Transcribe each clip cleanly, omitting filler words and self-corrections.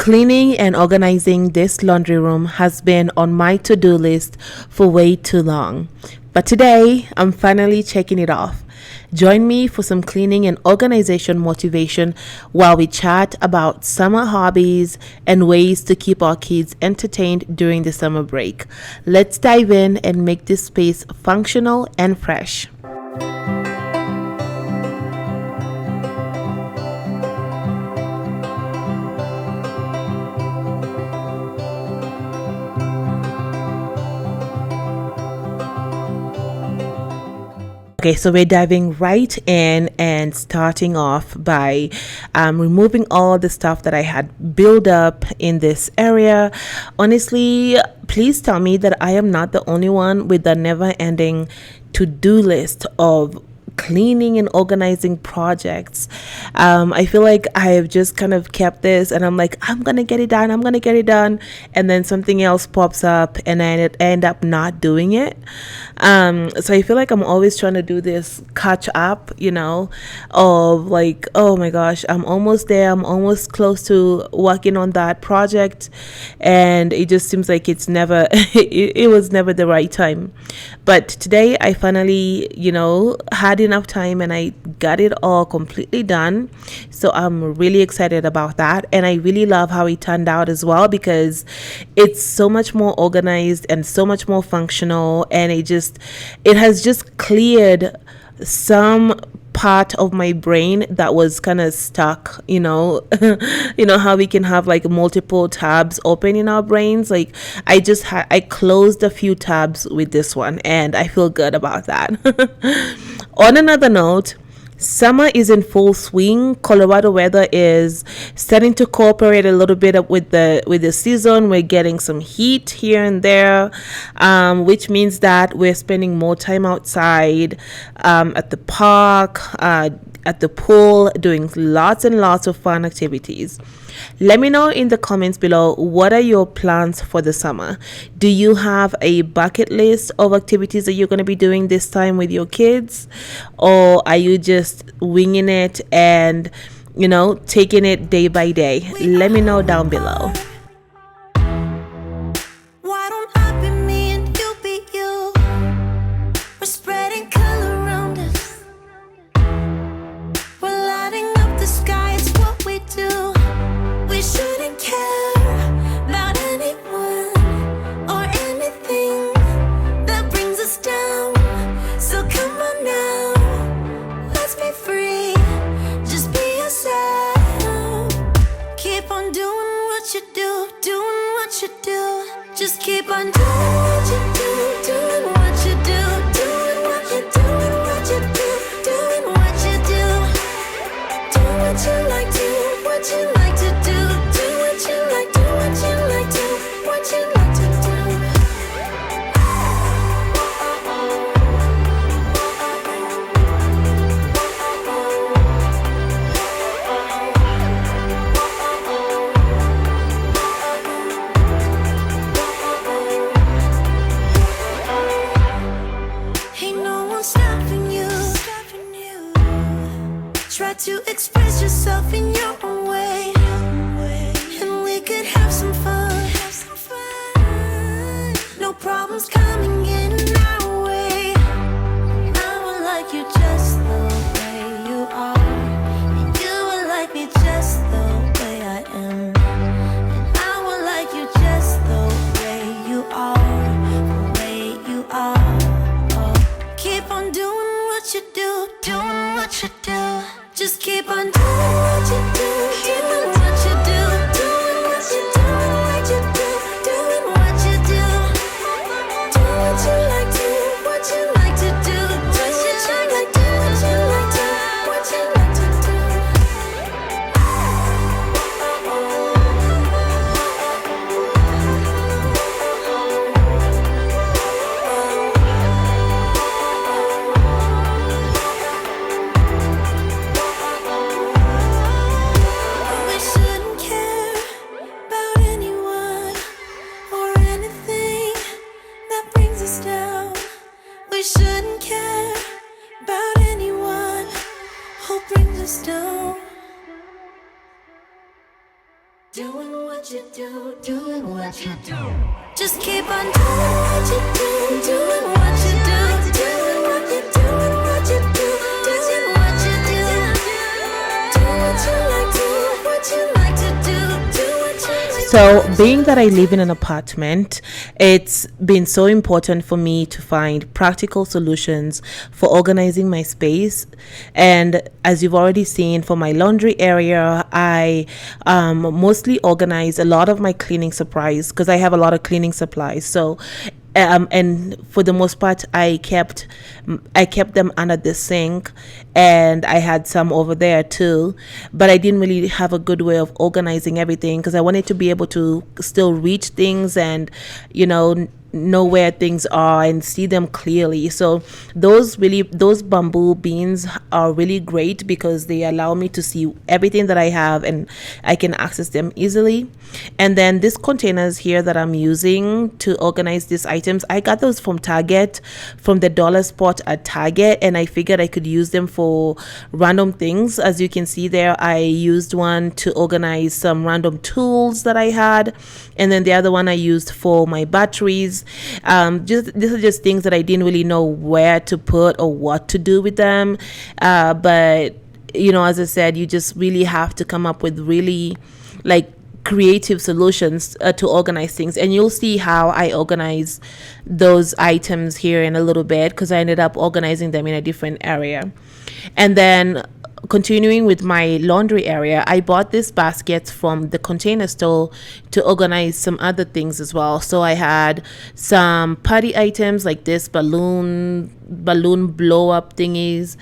Cleaning and organizing this laundry room has been on my to-do list for way too long. But today, I'm finally checking it off. Join me for some cleaning and organization motivation while we chat about summer hobbies and ways to keep our kids entertained during the summer break. Let's dive in and make this space functional and fresh. Okay, so we're diving right in and starting off by removing all the stuff that I had built up in this area. Honestly, please tell me that I am not the only one with the never-ending to-do list of cleaning and organizing projects. I feel like I have just kind of kept this and I'm like, I'm gonna get it done, and then something else pops up and I end up not doing it. So I feel like I'm always trying to do this catch up, of like, oh my gosh, I'm almost there, I'm almost close to working on that project, and it just seems like it's never it was never the right time. But today I finally had enough time and I got it all completely done, so I'm really excited about that, and I really love how it turned out as well, because it's so much more organized and so much more functional, and it has just cleared some part of my brain that was kind of stuck. How we can have like multiple tabs open in our brains. Like I closed a few tabs with this one and I feel good about that. On another note, summer is in full swing. Colorado weather is starting to cooperate a little bit with the season. We're getting some heat here and there, which means that we're spending more time outside, at the park, at the pool, doing lots and lots of fun activities. Let me know in the comments below, what are your plans for the summer? Do you have a bucket list of activities that you're going to be doing this time with your kids? Or are you just winging it and, taking it day by day? Let me know down below. Just keep on doing what you do, doing what you do, doing what you do, doing what you do, doing what you do. Do what you like, do what you like to do, do what you like, do what you like, do what you like to do. Try to express yourself in your own way, and we could have some fun. No problems coming in our way. I would like you just the way you are, and you would like me just the way I am, and I would like you just the way you are, the way you are. Oh, keep on doing what you do, doing what you do. Just keep on doing what you do, doing what you do, doing what you do, what you do, doing what you do. Do what what you do, doing what you do. Just keep on doing what you do, doing what you do, doing what you do, what you do, doing what you do. Do what you like, do what you like to do, do what you like. So, being that I live in an apartment, it's been so important for me to find practical solutions for organizing my space. And as you've already seen, for my laundry area, I mostly organize a lot of my cleaning supplies because I have a lot of cleaning supplies. So, and for the most part, I kept them under the sink, and I had some over there too, but I didn't really have a good way of organizing everything because I wanted to be able to still reach things and, know where things are and see them clearly. So those bamboo beans are really great because they allow me to see everything that I have and I can access them easily. And then these containers here that I'm using to organize these items, I got those from Target, from the dollar spot at Target, and I figured I could use them for random things. As you can see there, I used one to organize some random tools that I had, and then the other one I used for my batteries. These are just things that I didn't really know where to put or what to do with them, but as I said, you just really have to come up with really creative solutions to organize things, and you'll see how I organize those items here in a little bit because I ended up organizing them in a different area. And then continuing with my laundry area, I bought this basket from the Container Store to organize some other things as well. So I had some party items like this balloon blow up thingies.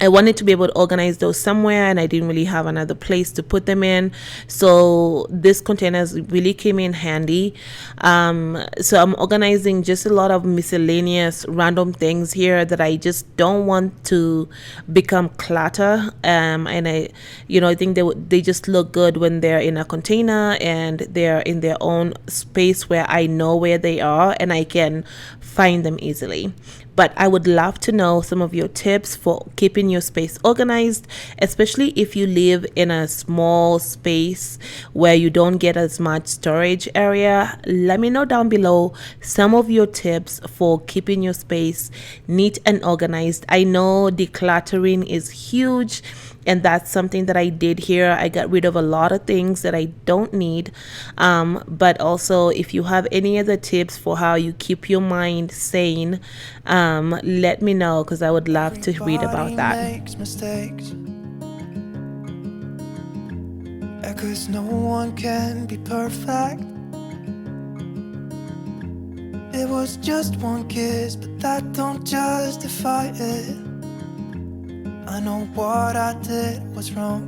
I wanted to be able to organize those somewhere, and I didn't really have another place to put them in. So this containers really came in handy. So I'm organizing just a lot of miscellaneous random things here that I just don't want to become clutter. And I think they just look good when they're in a container and they're in their own space where I know where they are and I can find them easily. But I would love to know some of your tips for keeping your space organized, especially if you live in a small space where you don't get as much storage area. Let me know down below some of your tips for keeping your space neat and organized. I know decluttering is huge, and that's something that I did here. I got rid of a lot of things that I don't need. But also, if you have any other tips for how you keep your mind sane, let me know because I would love to read about that. Makes mistakes. Cause no one can be perfect. It was just one kiss, but that don't justify it. I know what I did was wrong,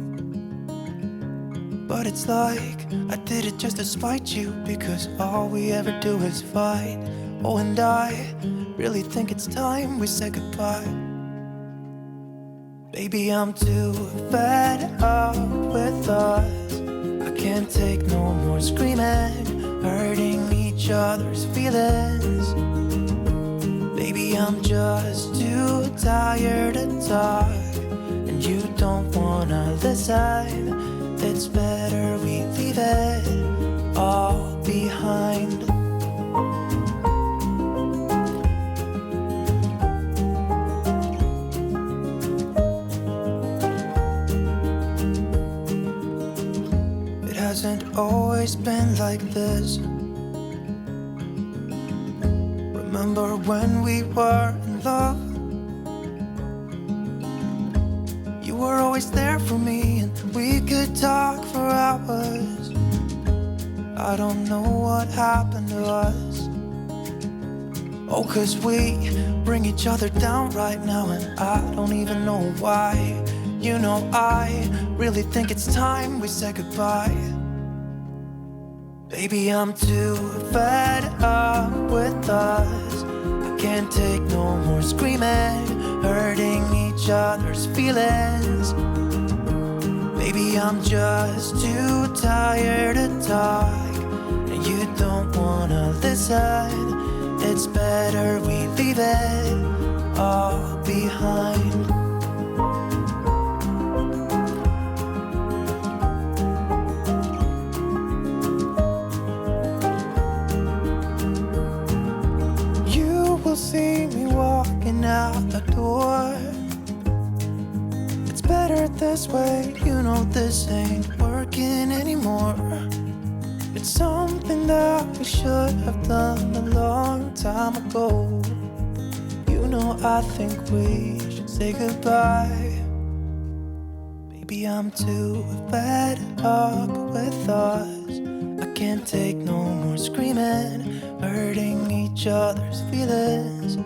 but it's like I did it just to spite you, because all we ever do is fight. Oh, and I really think it's time we say goodbye. Baby, I'm too fed up with us. I can't take no more screaming, hurting each other's feelings. Baby, I'm just too tired to talk, and you don't wanna listen. It's better we leave it all behind. It hasn't always been like this. Remember when we were in love? You were always there for me, and we could talk for hours. I don't know what happened to us. Oh, 'cause we bring each other down right now, and I don't even know why. You know, I really think it's time we say goodbye. Baby, I'm too fed up with us. I can't take no more screaming, hurting each other's feelings. Baby, I'm just too tired to talk, and you don't wanna listen. It's better we leave it all behind. adore. It's better this way, you know this ain't working anymore. It's something that we should have done a long time ago. You know I think we should say goodbye. Maybe I'm too fed up with us. I can't take no more screaming, hurting each other's feelings.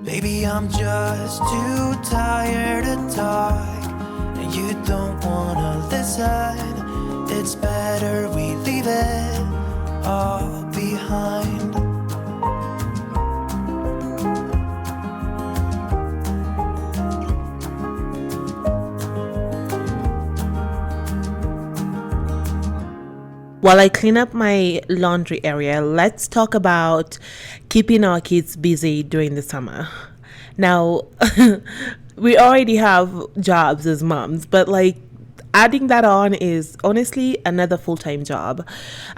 Baby, I'm just too tired to talk, and you don't wanna listen. It's better we leave it all behind. While I clean up my laundry area, let's talk about keeping our kids busy during the summer. Now, we already have jobs as moms, but like adding that on is honestly another full-time job.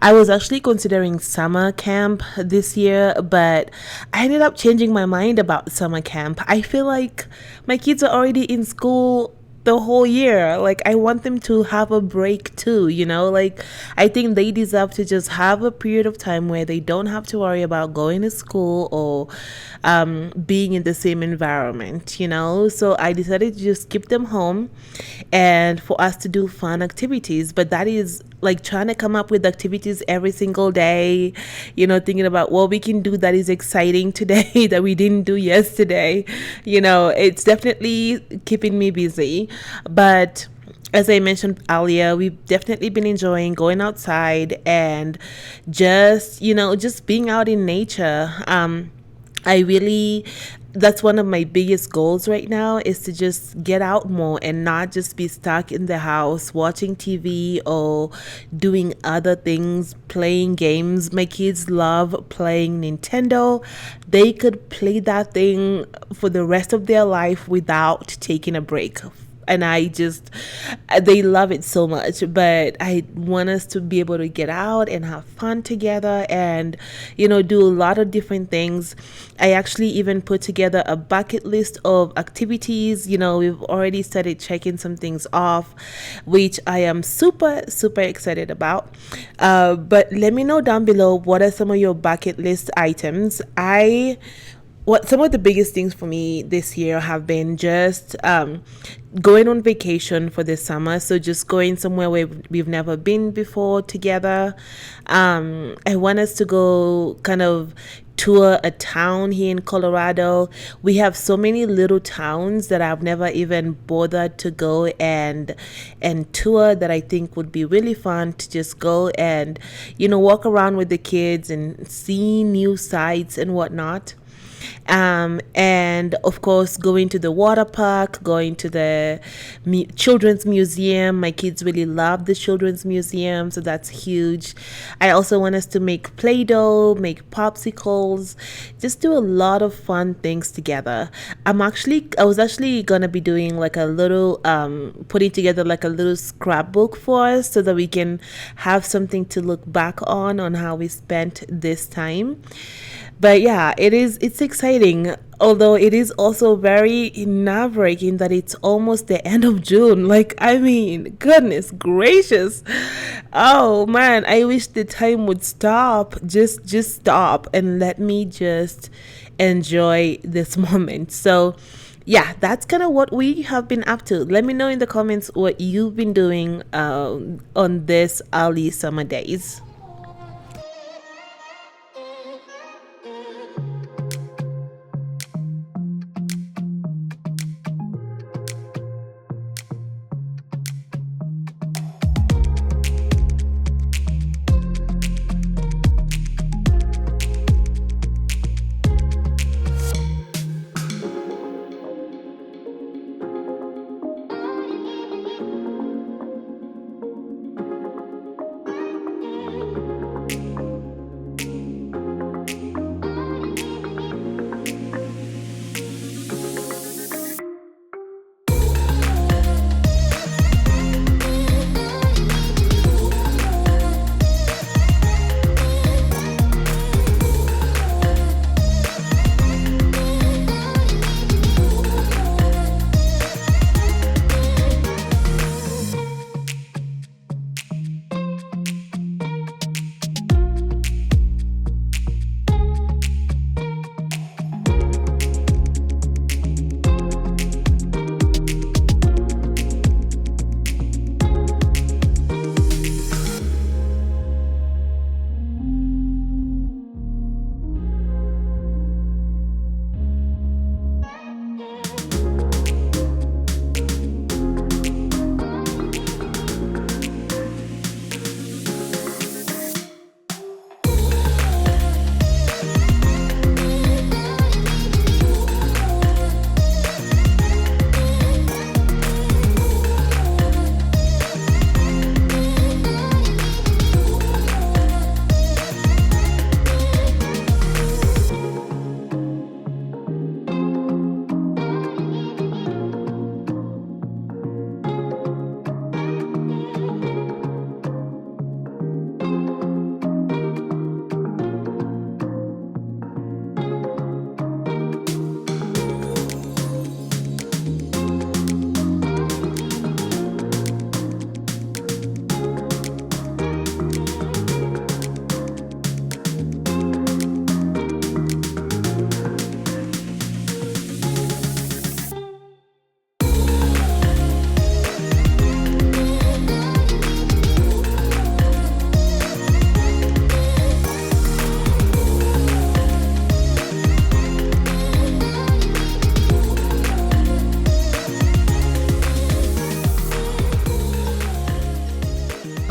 I was actually considering summer camp this year, but I ended up changing my mind about summer camp. I feel like my kids are already in school the whole year. Like, I want them to have a break too, you know? Like, I think they deserve to just have a period of time where they don't have to worry about going to school or being in the same environment, you know? So I decided to just keep them home and for us to do fun activities. But that is like trying to come up with activities every single day, you know, thinking about what we can do that is exciting today that we didn't do yesterday. You know, it's definitely keeping me busy. But as I mentioned earlier, we've definitely been enjoying going outside and just, you know, just being out in nature. I really, that's one of my biggest goals right now, is to just get out more and not just be stuck in the house watching TV or doing other things, playing games. My kids love playing Nintendo. They could play that thing for the rest of their life without taking a break, and they love it so much. But I want us to be able to get out and have fun together and, you know, do a lot of different things. I actually even put together a bucket list of activities. You know, we've already started checking some things off, which I am super excited about. But let me know down below, what are some of your bucket list items? What some of the biggest things for me this year have been just going on vacation for this summer. So just going somewhere where we've never been before together. I want us to go kind of tour a town here in Colorado. We have so many little towns that I've never even bothered to go and tour, that I think would be really fun to just go and, you know, walk around with the kids and see new sights and whatnot. And of course, going to the water park, going to the children's museum. My kids really love the children's museum, so that's huge. I also want us to make Play-Doh, make popsicles, just do a lot of fun things together. I was actually gonna be doing like a little, putting together like a little scrapbook for us, so that we can have something to look back on how we spent this time. But yeah, it's exciting, although it is also very nerve-wracking that it's almost the end of June. Like, I mean, goodness gracious. Oh man, I wish the time would stop. Just stop and let me just enjoy this moment. So yeah, that's kind of what we have been up to. Let me know in the comments what you've been doing on this early summer days.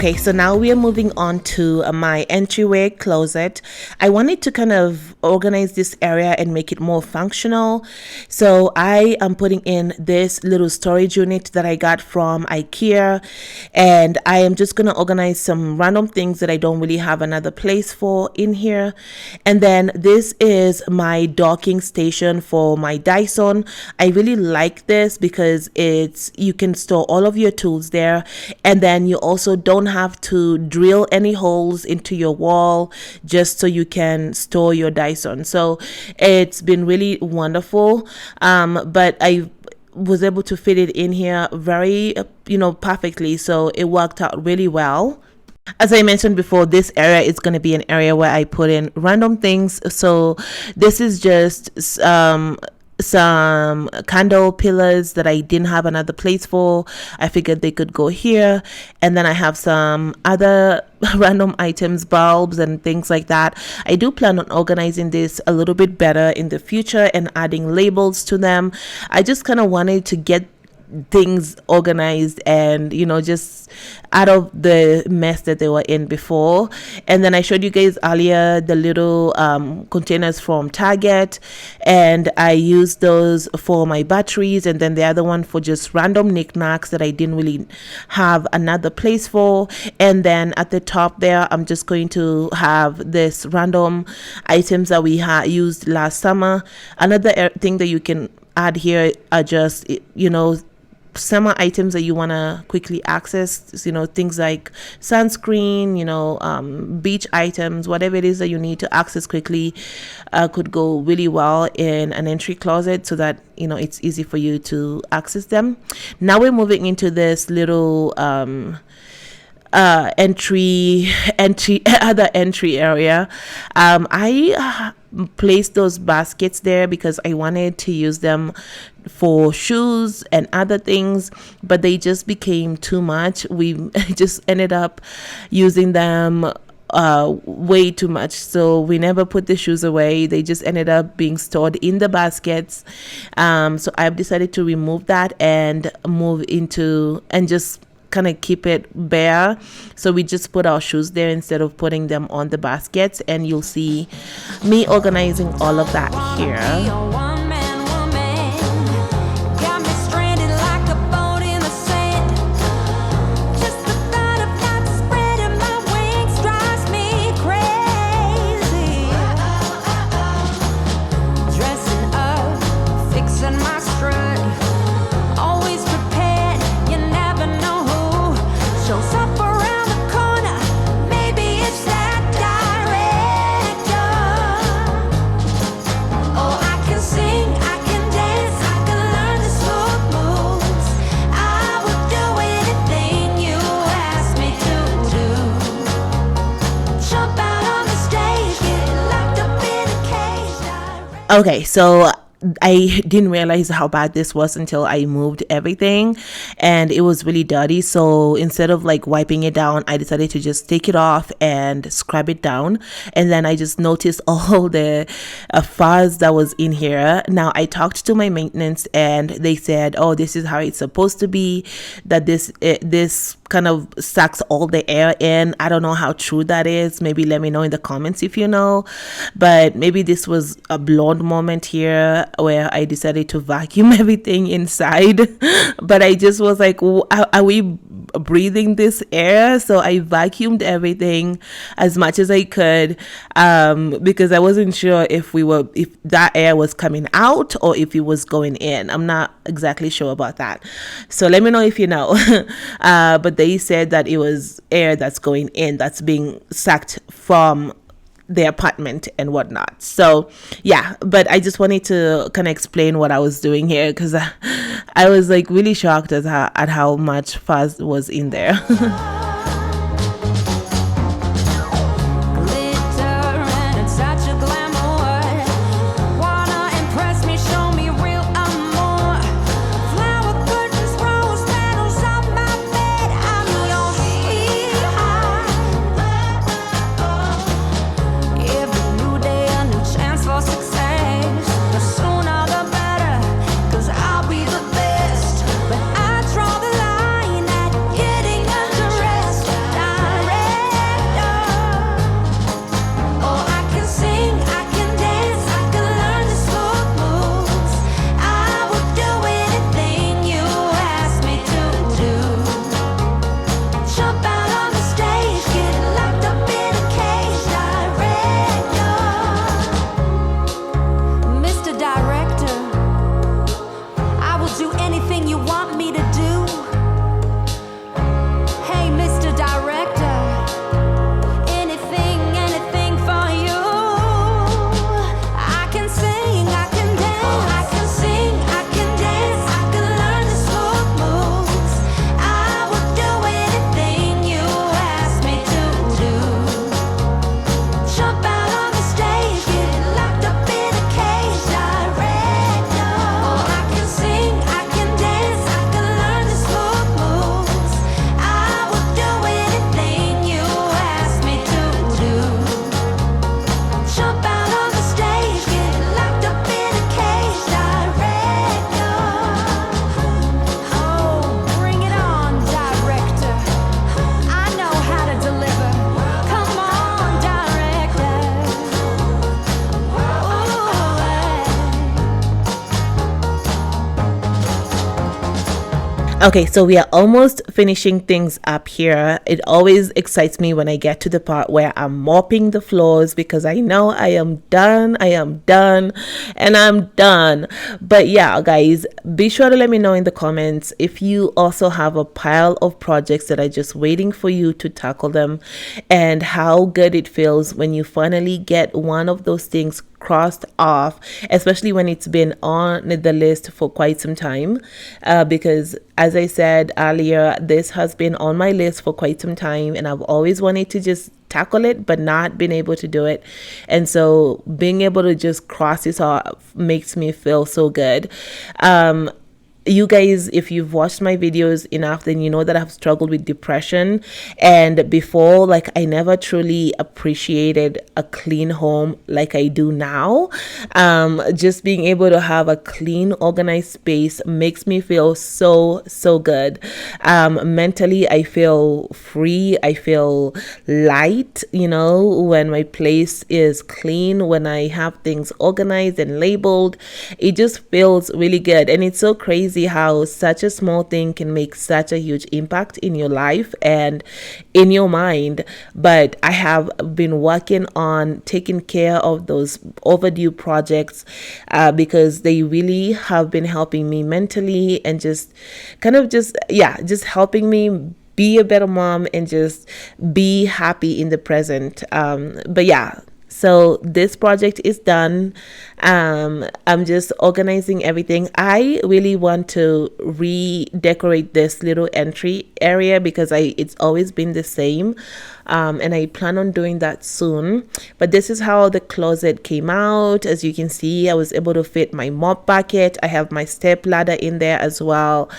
Okay, so now we are moving on to my entryway closet. I wanted to kind of organize this area and make it more functional. So I am putting in this little storage unit that I got from IKEA, and I am just going to organize some random things that I don't really have another place for in here. And then this is my docking station for my Dyson. I really like this because you can store all of your tools there, and then you also don't have to drill any holes into your wall just so you can store your Dyson. So it's been really wonderful, but I was able to fit it in here very perfectly, so it worked out really well. As I mentioned before, this area is going to be an area where I put in random things. So this is just some candle pillars that I didn't have another place for. I figured they could go here. And then I have some other random items, bulbs and things like that. I do plan on organizing this a little bit better in the future and adding labels to them. I just kind of wanted to get things organized and just out of the mess that they were in before. And then I showed you guys earlier the little containers from Target, and I used those for my batteries, and then the other one for just random knickknacks that I didn't really have another place for. And then at the top there, I'm just going to have this random items that we had used last summer. Another thing that you can add here are just summer items that you want to quickly access, things like sunscreen, beach items, whatever it is that you need to access quickly, could go really well in an entry closet so that it's easy for you to access them. Now we're moving into this little entry area. I placed those baskets there because I wanted to use them for shoes and other things, but they just became too much. We just ended up using them way too much, so we never put the shoes away. They just ended up being stored in the baskets. So I've decided to remove that and move into and just kind of keep it bare. So we just put our shoes there instead of putting them on the baskets, and you'll see me organizing all of that here. Okay, so I didn't realize how bad this was until I moved everything, and it was really dirty. So instead of like wiping it down, I decided to just take it off and scrub it down. And then I just noticed all the fuzz that was in here. Now I talked to my maintenance, and they said, oh, this is how it's supposed to be, that this kind of sucks all the air in. I don't know how true that is. Maybe let me know in the comments if you know, but maybe this was a blonde moment here where I decided to vacuum everything inside. But I just was like, are we breathing this air? So I vacuumed everything as much as I could, because I wasn't sure if that air was coming out or if it was going in. I'm not exactly sure about that, so let me know if you know. But they said that it was air that's going in, that's being sucked from the apartment and whatnot. So yeah, but I just wanted to kind of explain what I was doing here, because I was like really shocked at how much fuzz was in there. I'll be the best, but I draw the line at getting undressed. Okay, so we are almost finishing things up here. It always excites me when I get to the part where I'm mopping the floors because I know I am done, and I'm done. But yeah, guys, be sure to let me know in the comments if you also have a pile of projects that are just waiting for you to tackle them, and how good it feels when you finally get one of those things crossed off, especially when it's been on the list for quite some time, because as I said earlier, this has been on my list for quite some time and I've always wanted to just tackle it but not been able to do it. And so being able to just cross this off makes me feel so good. You guys, if you've watched my videos enough, then you know that I've struggled with depression, and before, like, I never truly appreciated a clean home like I do now. Just being able to have a clean, organized space makes me feel so good. Mentally, I feel free, I feel light, when my place is clean, when I have things organized and labeled. It just feels really good. And it's so crazy how such a small thing can make such a huge impact in your life and in your mind. But I have been working on taking care of those overdue projects, because they really have been helping me mentally and just helping me be a better mom and just be happy in the present. But yeah, so this project is done. I'm just organizing everything. I really want to redecorate this little entry area because it's always been the same. And I plan on doing that soon. But this is how the closet came out. As you can see, I was able to fit my mop bucket. I have my step ladder in there as well,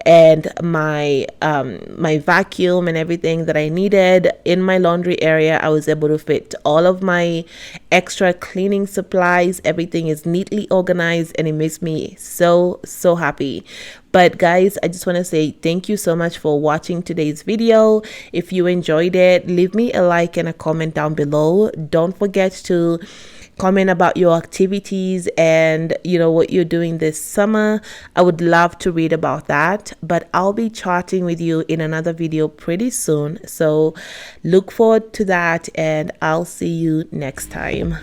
and my vacuum and everything that I needed. In my laundry area, I was able to fit all of my extra cleaning supplies. Everything is neatly organized and it makes me so happy. But guys, I just want to say thank you so much for watching today's video. If you enjoyed it, leave me a like and a comment down below. Don't forget to comment about your activities and what you're doing this summer. I would love to read about that. But I'll be chatting with you in another video pretty soon, so look forward to that, and I'll see you next time.